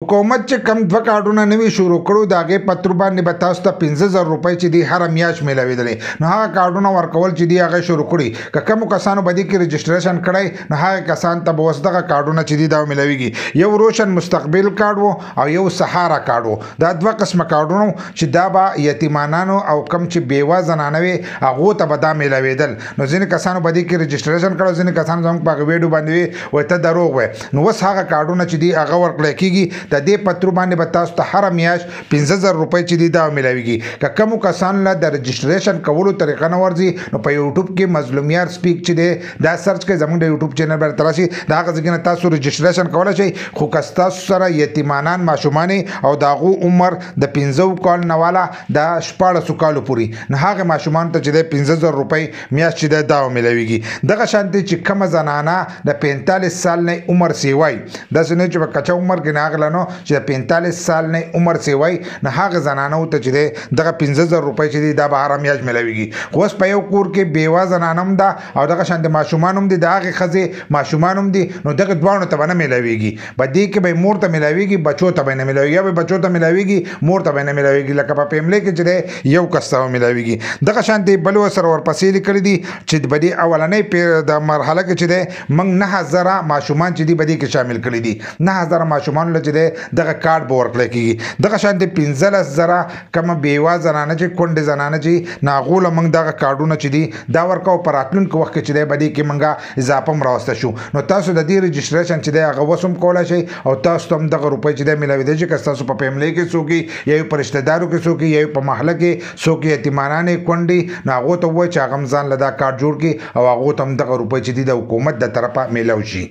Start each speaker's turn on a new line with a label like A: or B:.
A: حکومت چې کم دوه کارډونه نوي شروع کړو د هغې په تر باندې به تاسو ته 15,000 روپۍ چې دي هره میاشت میلاوېدلې. نو هغه کارډونه ورکول چې دي هغه شروع کړي. که کومو کسانو به دې کې رجسټریشن کړی نو هغه کسان ته به اوس دغه کارډونه چې دي دا میلاویږي. یو روشن مستقبل کارډ و او یو سهارا کارډ و. دا دوه قسمه کارډونه چې دا به یتیمانانو او کم چې بیوه زنانه وي هغو ته به دا میلاوېدل. نو ځینې کسانو به دې کې رجسټریشن کړی، ځینې کسانو زموږ په هغه ویډیو باندې وایي ته دروغ وایې. نو اوس هغه کارډونه چې دي هغه ورکړی کېږي. د دې په تر باندې به تاسو ته هره میاشت 15,000 روپۍ چې دي دا میلاویږي. که کومو کسانو له د رجسټریشن کولو طریقه نه ورځي نو په یوټیوب کې مظلومیار سپیک چې دی دا سرچ کړئ، زموږ د یوټیوب چینل باندې راشي، د هغه ځای نه تاسو رجسټریشن کولی شئ. خو که ستاسو سره یتیمانان ماشومان او د هغو عمر د 15 کال نه والا د 14 کالو پورې نو هغه ماشومانو ته چې دی 15,000 روپۍ میاشت چې دی دا میلاویږي. دغه شانتې چې کومه زنانه د 45 سال نه عمر سیوای، داسې نه چې په کچه عمر کې ناغله نو چې د 45 سال نه عمر سیوای نه هغه زنانو ته چې دی دغه 15,000 روپۍ چې دي دا به هره میاشت میلاویږي. خو اوس په یو کور کې بیوه زنانه هم ده او دغه شانتې ماشومان هم دي، د هغې ښځې ماشومان هم دي، نو دغه دواړو ته به نه میلاویږي. په دې کې به مور ته میلاویږي، بچو ته به نه میلاویږي، یا به بچو ته میلاویږي مور ته به نه میلاویږي. لکه په فیملی کې چې دی یو کس ته میلاویږي. دغه شانتې بل ورسره ورپسې لیکلي دي چې په دې اولنۍ د مرحله کې چې دی موږ 9,000 ماشومان چې دي په دې کې شامل کړي دي. 9,000 ماشومانو له چې دی دغه کارډ به ورکړی کېږي. دغه شانتې 15,000 کومه بیوه زنانه چې کونډې زنانه چې نو هغو له موږ دغه کارډونه چې دي دا ورکوو. په راتلونکي وخت کې چې دی په دې کې موږ اضافه هم راوسته شو. نو تاسو د دې رجسټریشن چې دی هغه اوس هم کولی شئ او تاسو ته هم دغه روپۍ چې دی میلاوېدی شي. که ستاسو په فیملی کې څوک یا په رشته دارو کې څوک یا په محله کې څوک یتیمانان کونډې نو هغو ته ووایئ چې هغه هم ځان له دا کارډ جوړ کړي او هغو ته هم دغه روپۍ چې دي د حکومت د طرفه میلاو شي.